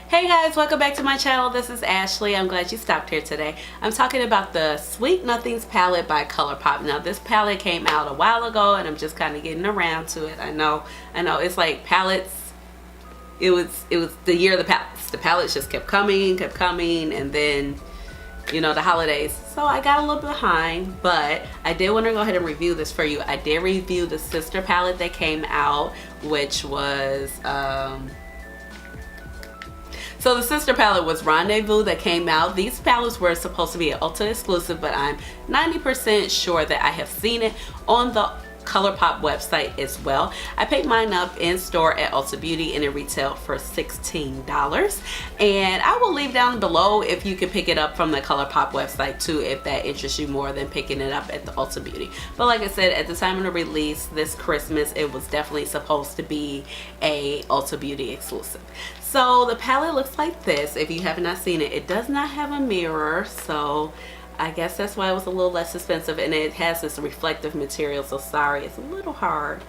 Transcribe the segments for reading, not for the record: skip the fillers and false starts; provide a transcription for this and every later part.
Hey guys, welcome back to my channel. This is Ashley. I'm glad you stopped here today. I'm talking about the Sweet Nothings palette by Colourpop. Now this palette came out a while ago and I'm just kind of getting around to it. I know it's like palettes. It was the year of the palettes. The palettes just kept coming, and then the holidays. So I got a little behind, but I did want to go ahead and review this for you. I did review the sister palette that came out, which was so the sister palette was Rendezvous that came out. These palettes were supposed to be an Ulta exclusive, but I'm 90% sure that I have seen it on the Colourpop website as well. I picked mine up in store at Ulta Beauty and it retailed for $16. And I will leave down below if you can pick it up from the Colourpop website too, if that interests you more than picking it up at the Ulta Beauty. But like I said, at the time of the release this Christmas, it was definitely supposed to be a Ulta Beauty exclusive. So the palette looks like this. If you have not seen it, it does not have a mirror, so I guess that's why it was a little less expensive, and it has this reflective material, so sorry, it's a little hard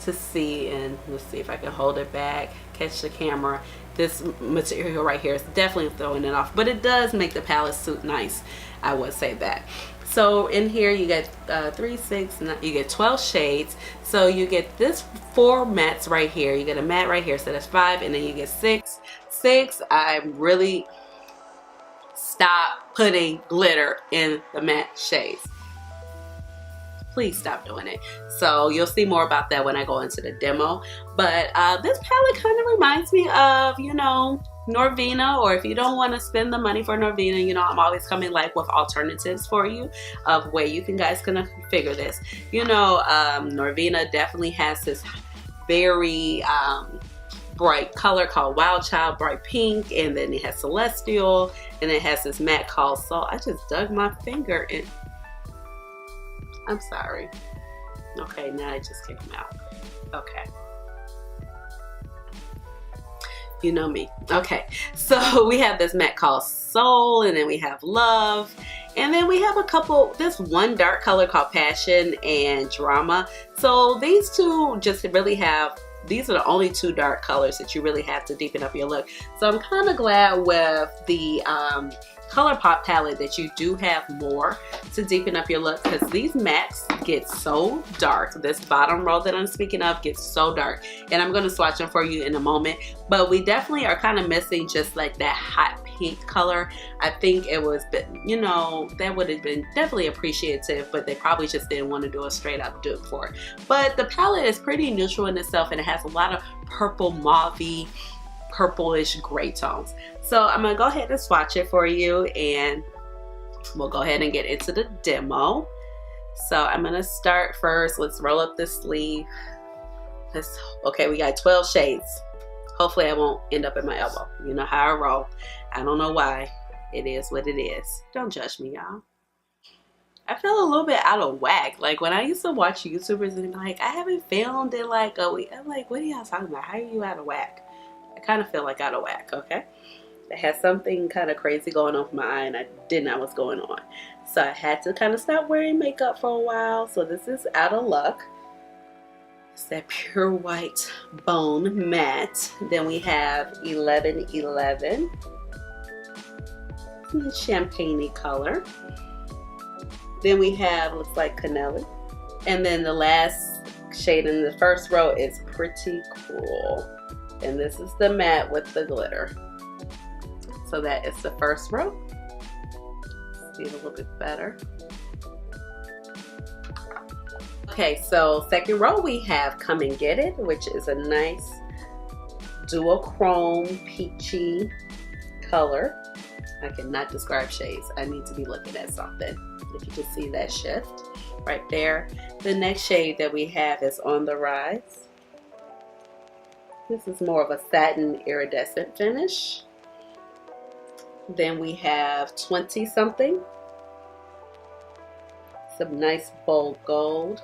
to see. And let's see if I can hold it back, catch the camera. This material right here is definitely throwing it off, but it does make the palette suit nice, I would say that. So in here you get 3, 6, 9, you get 12 shades. So you get this 4 mattes right here. You get a matte right here, so that's 5, and then you get 6. I really stop putting glitter in the matte shades. Please stop doing it. So you'll see more about that when I go into the demo. But this palette kind of reminds me of, Norvina, or if you don't want to spend the money for Norvina, I'm always coming with alternatives for you of where you guys can configure this. Norvina definitely has this very bright color called Wild Child, bright pink, and then it has Celestial, and it has this matte called Soul. I just dug my finger in. I'm sorry. Okay, now it just came out. Okay. You know me. Okay, so we have this matte called Soul, and then we have Love, and then we have this one dark color called Passion and Drama. So these two these are the only 2 dark colors that you really have to deepen up your look. So I'm kind of glad with the Colourpop palette that you do have more to deepen up your look, because these mattes get so dark. This bottom row that I'm speaking of gets so dark, and I'm going to swatch them for you in a moment. But we definitely are kind of missing just like that hot pink color. I think it was, that would have been definitely appreciative, but they probably just didn't want to do a straight up dupe for it. But the palette is pretty neutral in itself, and it has a lot of purple, mauvey, purplish gray tones. So I'm gonna go ahead and swatch it for you, and we'll go ahead and get into the demo. So I'm gonna start first. Let's roll up this sleeve. Okay, we got 12 shades. Hopefully I won't end up at my elbow. You know how I roll. I don't know why. It is what it is. Don't judge me, y'all. I feel a little bit out of whack. Like when I used to watch YouTubers and I haven't filmed in like a week. I'm like, what are y'all talking about? How are you out of whack? I kind of feel like out of whack, okay? I had something kind of crazy going on with my eye, and I didn't know what's going on. So I had to kind of stop wearing makeup for a while. So this is Out of Luck. It's that pure white bone matte. Then we have 1111. Champagne-y color. Then we have, looks like Canelli. And then the last shade in the first row is Pretty Cool. And this is the matte with the glitter. So that is the first row. See it a little bit better. Okay, so second row we have Come and Get It, which is a nice duochrome peachy color. I cannot describe shades. I need to be looking at something. If you can see that shift right there. The next shade that we have is On the Rise. This is more of a satin iridescent finish. Then we have 20 something. Some nice bold gold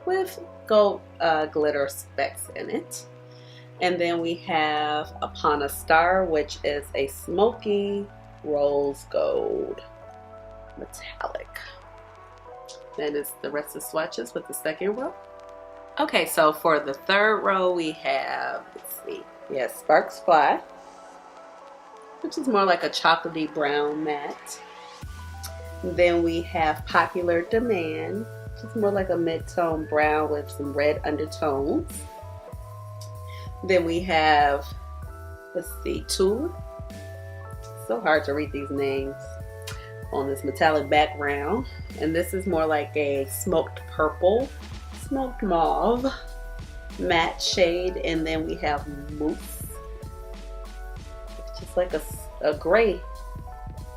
with gold glitter specks in it. And then we have Upon a Star, which is a smoky rose gold metallic. That is the rest of the swatches with the second row. Okay, so for the third row we have, let's see, we have Sparks Fly. which is more like a chocolatey brown matte. Then we have Popular Demand, which is more like a mid-tone brown with some red undertones. Then we have, let's see, Tour. So hard to read these names on this metallic background. And this is more like a smoked purple, smoked mauve matte shade. And then we have Mousse, just like a gray.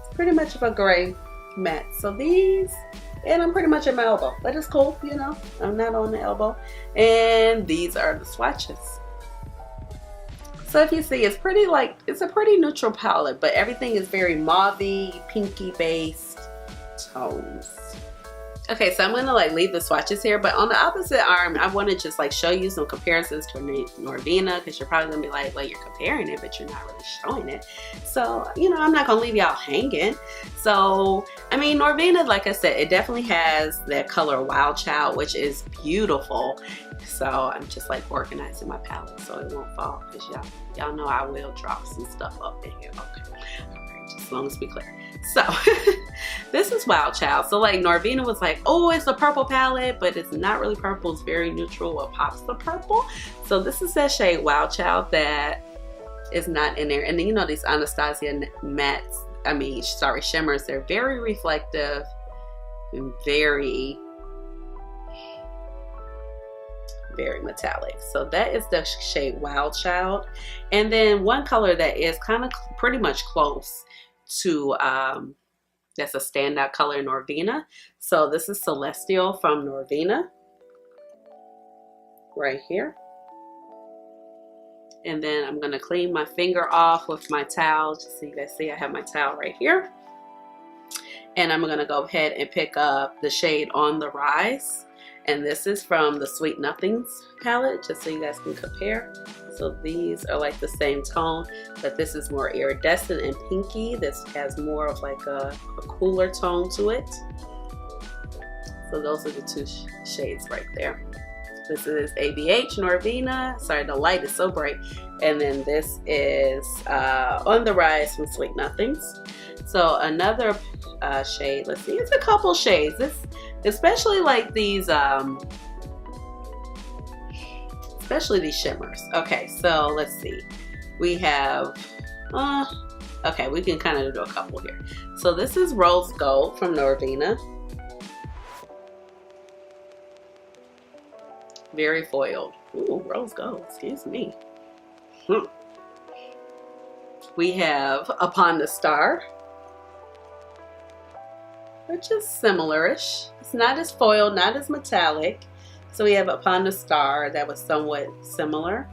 It's pretty much of a gray matte. So these, and I'm pretty much at my elbow, but it's cool, you know, I'm not on the elbow. And these are the swatches. So if you see, it's pretty like, it's a pretty neutral palette, but everything is very mauvey, pinky based tones. Okay, so I'm gonna like leave the swatches here, but on the opposite arm, I wanna just like show you some comparisons to Norvina, because you're probably gonna be like, well, you're comparing it, but you're not really showing it. So, you know, I'm not gonna leave y'all hanging. So, I mean, Norvina, like I said, it definitely has that color Wild Child, which is beautiful. So I'm just like organizing my palette so it won't fall, because y'all know I will drop some stuff up in here. Okay, all right, just as long as we clear. So this is Wild Child. So like Norvina was like, oh, it's a purple palette, but it's not really purple. It's very neutral. What pops the purple? So this is that shade Wild Child that is not in there. And then, you know, these Anastasia mattes, shimmers, they're very reflective and very metallic. So that is the shade Wild Child. And then one color that is kind of pretty much close to that's a standout color in Norvina. So this is Celestial from Norvina right here. And then I'm going to clean my finger off with my towel, just so you guys see I have my towel right here. And I'm going to go ahead and pick up the shade On the Rise. And this is from the Sweet Nothings palette, just so you guys can compare. So these are like the same tone, but this is more iridescent and pinky. This has more of like a cooler tone to it. So those are the two shades right there. This is ABH Norvina. Sorry, the light is so bright. And then this is On the Rise from Sweet Nothings. So another shade, let's see, it's a couple shades. This, especially like these, especially these shimmers. Okay, so let's see. We have, okay, we can kind of do a couple here. So this is Rose Gold from Norvina. Very foiled. Ooh, Rose Gold, excuse me. We have Upon the Star, which is similar-ish. It's not as foiled, not as metallic. So we have Upon the Star that was somewhat similar.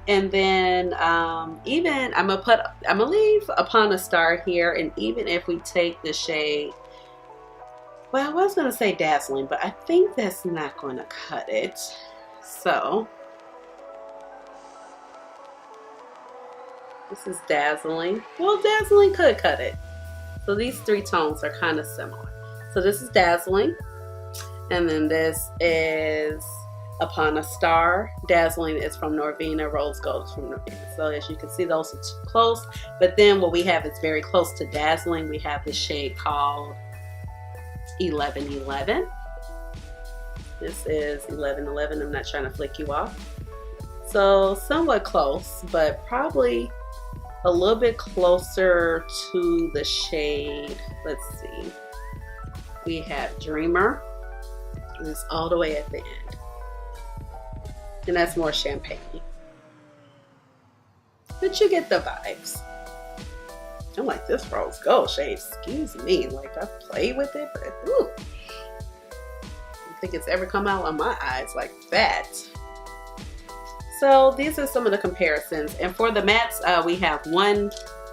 And then even I'm gonna leave Upon the Star here, and even if we take the shade, well, I was gonna say Dazzling, but I think that's not gonna cut it. So this is Dazzling. Well, Dazzling could cut it. So these three tones are kind of similar. So this is Dazzling. And then this is Upon a Star. Dazzling is from Norvina. Rose Gold is from Norvina. So as you can see, those are too close. But then what we have is very close to Dazzling. We have the shade called 1111. This is 1111. I'm not trying to flick you off. So somewhat close, but probably a little bit closer to the shade. Let's see. We have Dreamer. And it's all the way at the end. And that's more champagne. But you get the vibes. I'm like, this Rose Gold shade, excuse me. Like, I played with it, but ooh. I don't think it's ever come out on my eyes like that. So these are some of the comparisons. And for the mattes, we have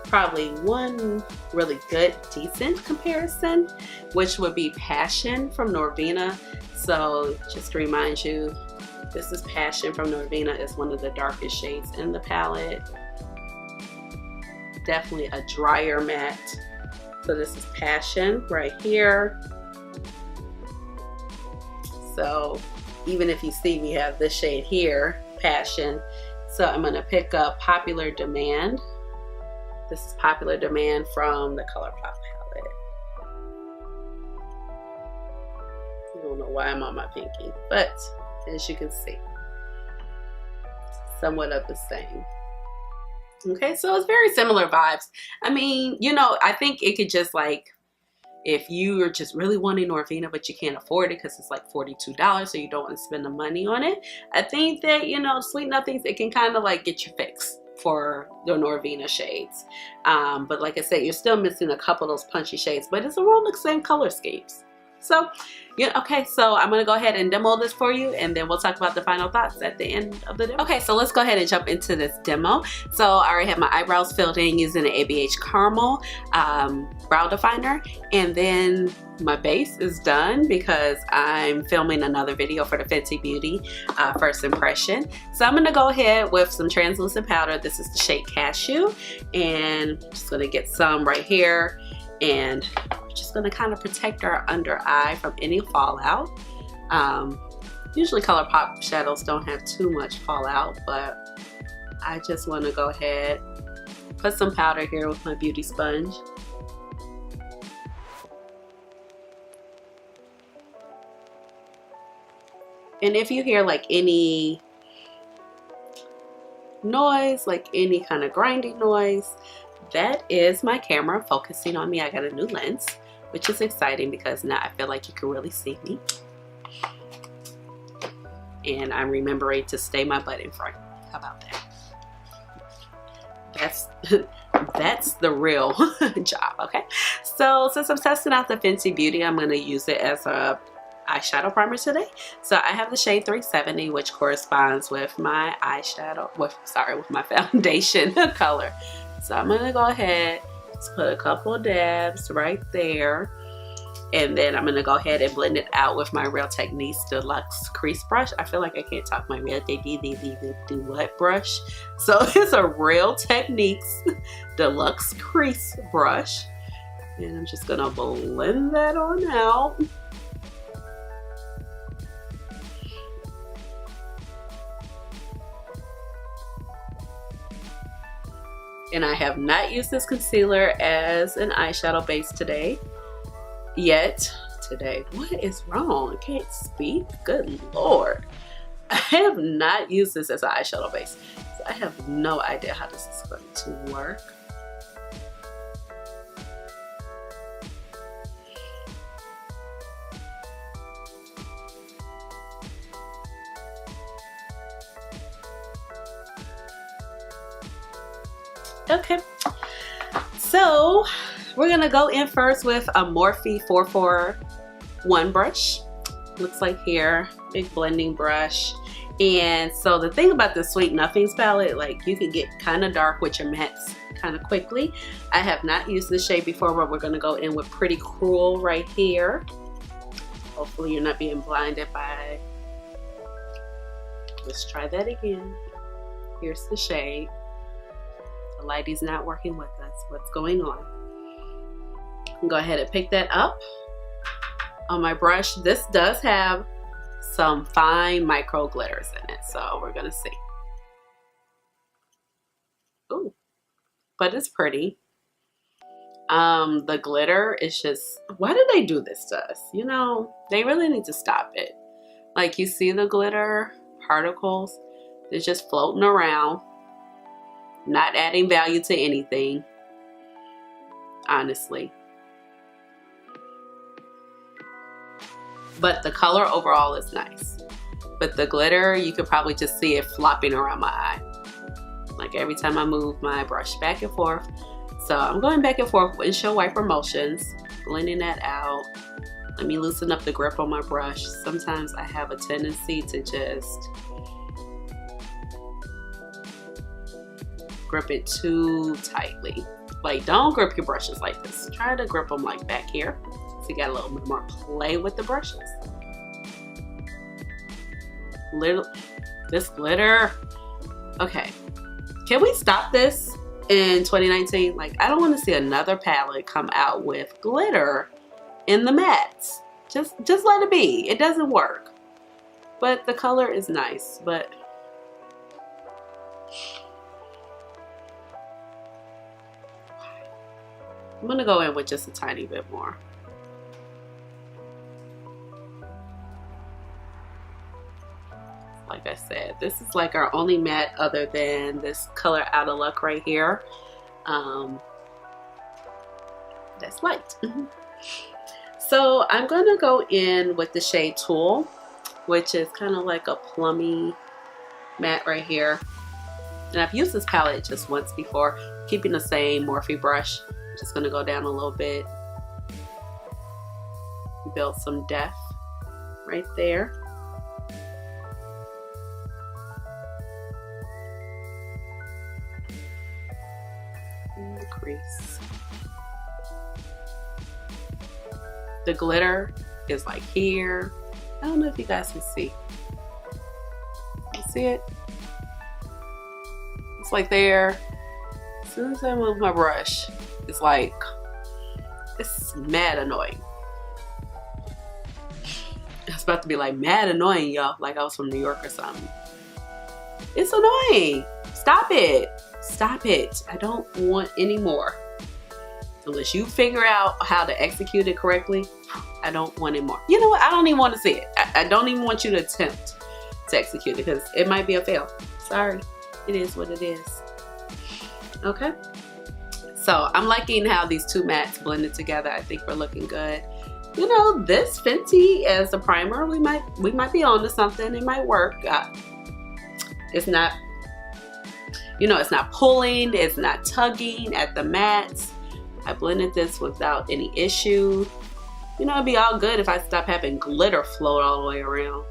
probably one really good, decent comparison, which would be Passion from Norvina. So just to remind you, this is Passion from Norvina. It's one of the darkest shades in the palette. Definitely a drier matte. So this is Passion right here. So even if you see, we have this shade here, Passion. So I'm going to pick up Popular Demand. This is Popular Demand from the Colourpop palette. I don't know why I'm on my pinky, but as you can see, somewhat of the same. Okay, so it's very similar vibes. I mean, you know, I think it could just like, if you are just really wanting Norvina but you can't afford it because it's like $42, so you don't want to spend the money on it, I think that, you know, Sweet Nothings, it can kind of like get you fixed for the Norvina shades. But like I said, you're still missing a couple of those punchy shades, but it's around the same color schemes. So yeah, okay, so I'm gonna go ahead and demo this for you, and then we'll talk about the final thoughts at the end of the demo. Okay, so let's go ahead and jump into this demo. So I already have my eyebrows filled in using the ABH Caramel brow definer, and then my base is done because I'm filming another video for the Fenty Beauty first impression. So I'm gonna go ahead with some translucent powder. This is the shade Cashew, and I'm just gonna get some right here, and just gonna kind of protect our under eye from any fallout. Usually Colourpop shadows don't have too much fallout, but I just want to go ahead, put some powder here with my beauty sponge. And if you hear like any noise, like any kind of grinding noise, that is my camera focusing on me. I got a new lens, which is exciting because now I feel like you can really see me. And I'm remembering to stay my butt in front. How about that? That's the real job, okay? So since I'm testing out the Fenty Beauty, I'm gonna use it as a eyeshadow primer today. So I have the shade 370, which corresponds with my eyeshadow, with my foundation color. So I'm gonna go ahead, just put a couple of dabs right there, and then I'm gonna go ahead and blend it out with my Real Techniques Deluxe Crease Brush. I feel like I can't talk, my Real do what brush. So it's a Real Techniques Deluxe Crease Brush, and I'm just gonna blend that on out. And I have not used this concealer as an eyeshadow base today. What is wrong? I can't speak? Good Lord. I have not used this as an eyeshadow base. So I have no idea how this is going to work. Okay, so we're gonna go in first with a Morphe 441 brush. Looks like here, big blending brush. And so the thing about the Sweet Nothings palette, like you can get kind of dark with your mattes kind of quickly. I have not used this shade before, but we're gonna go in with Pretty Cruel right here. Hopefully you're not being blinded by, let's try that again. Here's the shade. The lighty's not working with us. What's going on? Go ahead and pick that up on my brush. This does have some fine micro glitters in it, so we're gonna see. Ooh, but it's pretty. The glitter is just, why did they do this to us? You know, they really need to stop it. Like, you see the glitter particles, they're just floating around, not adding value to anything, honestly. But the color overall is nice. But the glitter, you could probably just see it flopping around my eye. Like every time I move my brush back and forth. So I'm going back and forth with windshield wiper motions, blending that out. Let me loosen up the grip on my brush. Sometimes I have a tendency to just grip it too tightly. Like, don't grip your brushes like this. Try to grip them like back here. So you got a little bit more play with the brushes. This glitter. Okay. Can we stop this in 2019? Like, I don't want to see another palette come out with glitter in the mattes. Just let it be. It doesn't work. But the color is nice. But I'm gonna go in with just a tiny bit more. Like I said, this is like our only matte other than this color Out of Luck right here. That's light. So I'm gonna go in with the shade Tool, which is kind of like a plummy matte right here. And I've used this palette just once before, keeping the same Morphe brush. Just gonna go down a little bit, build some depth right there. In the crease. The glitter is like here. I don't know if you guys can see. You see it? It's like there. As soon as I move my brush, it's like, it's mad annoying. It's about to be like mad annoying, y'all. Like I was from New York or something. It's annoying. Stop it. Stop it. I don't want any more. Unless you figure out how to execute it correctly, I don't want it more. You know what? I don't even want to see it. I don't even want you to attempt to execute it because it might be a fail. Sorry. It is what it is. Okay. So I'm liking how these two mattes blended together. I think we're looking good. You know, this Fenty as a primer, we might be on to something. It might work. It's not, you know, it's not pulling. It's not tugging at the mattes. I blended this without any issue. You know, it'd be all good if I stop having glitter float all the way around.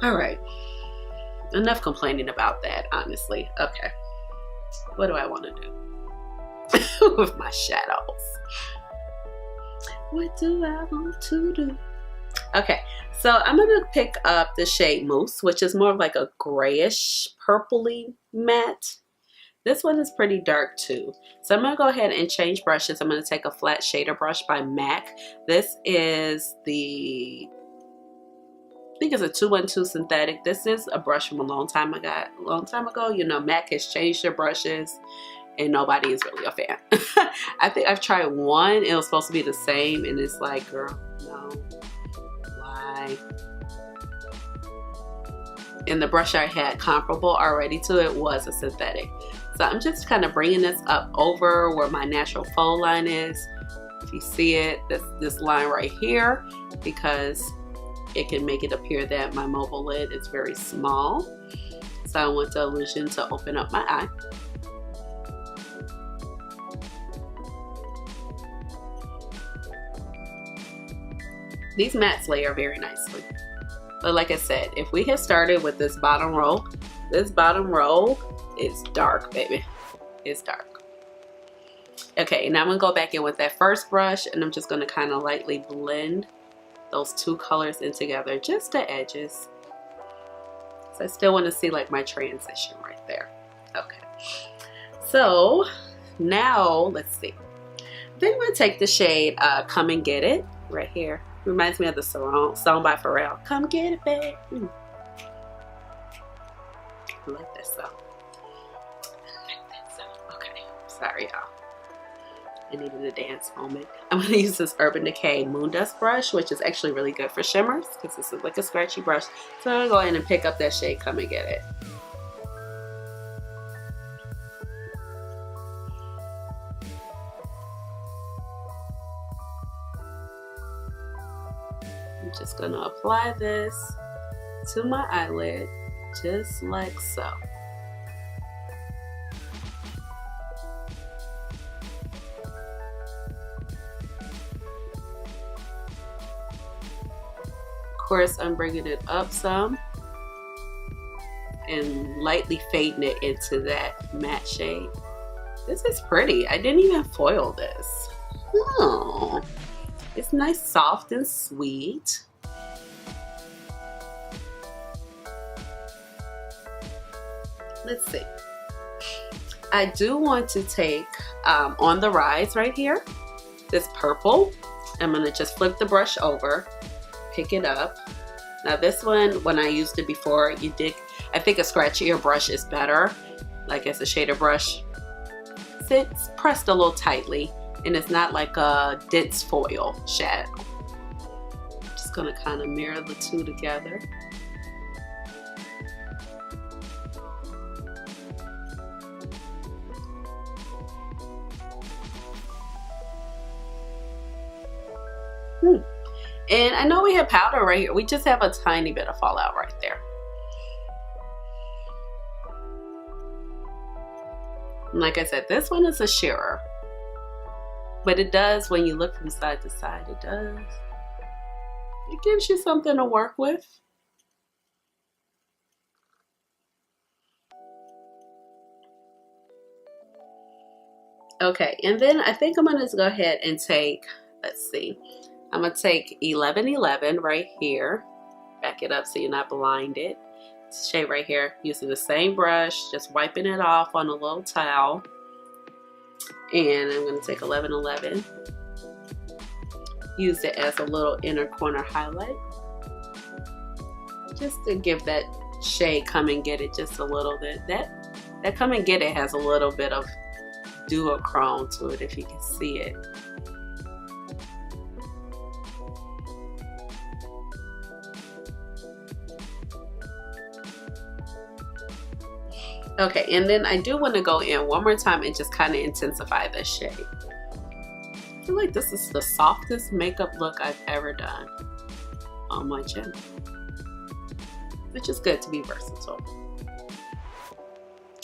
All right. Enough complaining about that, honestly. Okay. What do I want to do with my shadows? What do I want to do? Okay. So I'm going to pick up the shade Mousse, which is more of like a grayish purpley matte. This one is pretty dark too. So I'm going to go ahead and change brushes. I'm going to take a flat shader brush by MAC. This is the, I think it's a 212 synthetic. This is a brush from a long time ago. You know, MAC has changed their brushes and nobody is really a fan. I think I've tried one. It was supposed to be the same and it's like, girl, no. Why? And the brush I had comparable already to it was a synthetic. So I'm just kind of bringing this up over where my natural fold line is. If you see it, this line right here, because it can make it appear that my mobile lid is very small. So I want the illusion to open up my eye. These mattes layer very nicely. But like I said, if we had started with this bottom row is dark, baby. It's dark. Okay, now I'm gonna go back in with that first brush and I'm just gonna kind of lightly blend those two colors in together, just the edges. So I still want to see like my transition right there. Okay. So now let's see. Then I'm gonna take the shade Come and Get It right here. Reminds me of the song by Pharrell. Come get it, babe. I like that song. Okay, sorry y'all. I needed a dance moment. I'm going to use this Urban Decay Moon Dust brush, which is actually really good for shimmers because this is like a scratchy brush. So I'm going to go ahead and pick up that shade Come and Get It. I'm just going to apply this to my eyelid just like so. Of course, I'm bringing it up some and lightly fading it into that matte shade. This is pretty. I didn't even foil this. Oh, it's nice, soft, and sweet. Let's see. I do want to take On the Rise right here, this purple. I'm going to just flip the brush over, pick it up. Now this one, when I used it before, I think a scratchier brush is better, like as a shader brush. It's pressed a little tightly. and it's not like a dense foil shadow. Just gonna kind of mirror the two together. And I know we have powder right here. We just have a tiny bit of fallout right there. And like I said, this one is a sheerer. But it does, when you look from side to side, it does. It gives you something to work with. Okay, and then I think I'm gonna just go ahead and take, let's see. I'm gonna take 1111 right here. Back it up so you're not blinded. Shade right here, using the same brush, just wiping it off on a little towel. And I'm gonna take 1111. Use it as a little inner corner highlight. Just to give that shade Come and Get It just a little bit. That Come and Get It has a little bit of duochrome to it, if you can see it. Okay, and then I do want to go in one more time and just kind of intensify this shade. I feel like this is the softest makeup look I've ever done on my channel, which is good to be versatile.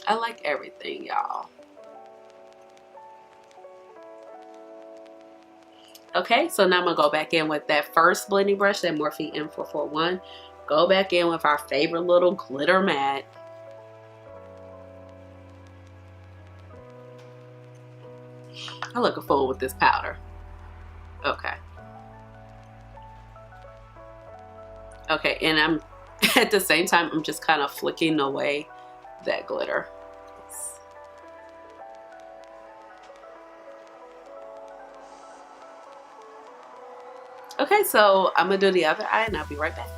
I like everything, y'all. Okay, so now I'm gonna go back in with that first blending brush, that Morphe M441. Go back in with our favorite little glitter matte. I look a fool with this powder. Okay. Okay, and I'm at the same time, I'm just kind of flicking away that glitter. Okay, so I'm gonna do the other eye and I'll be right back.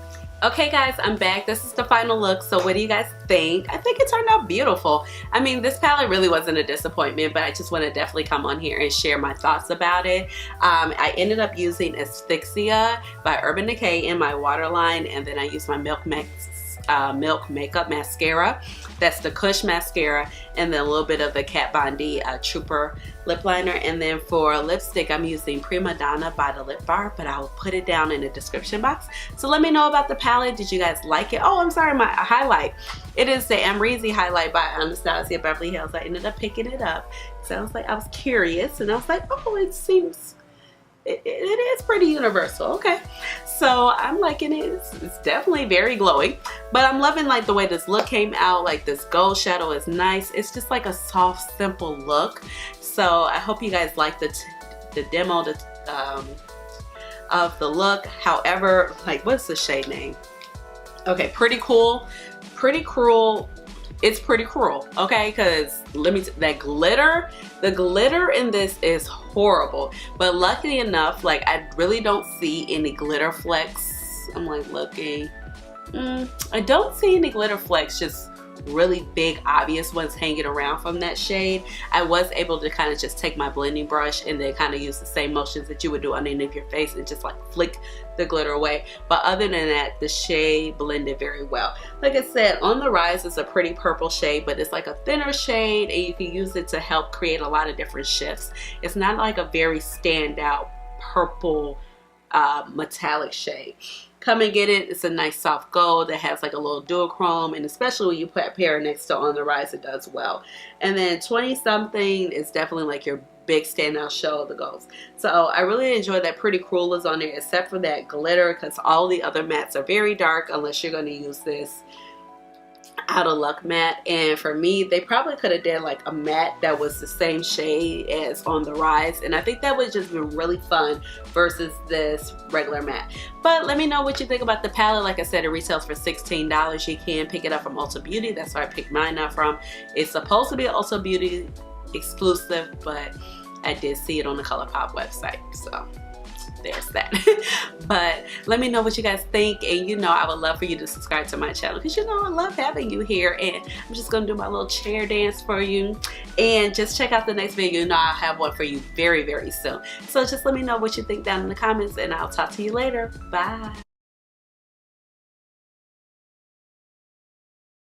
Okay guys, I'm back. This is the final look. So what do you guys think? I think it turned out beautiful. I mean, this palette really wasn't a disappointment, but I just want to definitely come on here and share my thoughts about it. I ended up using Asphyxia by Urban Decay in my waterline, and then I used my Milk Makeup Mascara. That's the Kush Mascara, and then a little bit of the Kat Von D Trooper lip liner. And then for lipstick, I'm using Prima Donna by the Lip Bar, but I will put it down in the description box. So let me know about the palette. Did you guys like it? Oh, I'm sorry, my highlight. It is the Amrezy highlight by Anastasia Beverly Hills. I ended up picking it up. So I was like, I was curious, and I was like, oh, it seems, it is pretty universal. Okay, so I'm liking it. It's definitely very glowing, but I'm loving like the way this look came out. Like this gold shadow is nice. It's just like a soft, simple look. So I hope you guys like the demo of the look. However, like, what's the shade name? Okay, Pretty Cool, Pretty Cruel. It's pretty cruel, okay? Because let me, that glitter, the glitter in this is horrible. But luckily enough, like, I really don't see any glitter flecks. I'm like looking. I don't see any glitter flecks, just really big obvious ones hanging around from that shade. I was able to kind of just take my blending brush and then kind of use the same motions that you would do underneath your face and just like flick the glitter away. But other than that, the shade blended very well. Like I said, On the Rise is a pretty purple shade, but it's like a thinner shade, and you can use it to help create a lot of different shifts. It's not like a very standout purple metallic shade. Come and Get It. It's a nice soft gold that has like a little duochrome, and especially when you pair it next to On the Rise, it does well. And then 20 something is definitely like your big standout show of the golds. So I really enjoy that Pretty Cruel is on there, except for that glitter, because all the other mattes are very dark unless you're going to use this Out of Luck matte. And for me, they probably could have done like a matte that was the same shade as On the Rise, and I think that would just been really fun versus this regular matte. But let me know what you think about the palette. Like I said, it retails for $16. You can pick it up from Ulta Beauty. That's where I picked mine up from. It's supposed to be an Ulta Beauty exclusive, but I did see it on the Colourpop website. So there's that. But let me know what you guys think, and you know I would love for you to subscribe to my channel, because you know I love having you here. And I'm just gonna do my little chair dance for you, and just check out the next video. You know I'll have one for you very, very soon. So just let me know what you think down in the comments, and I'll talk to you later. Bye.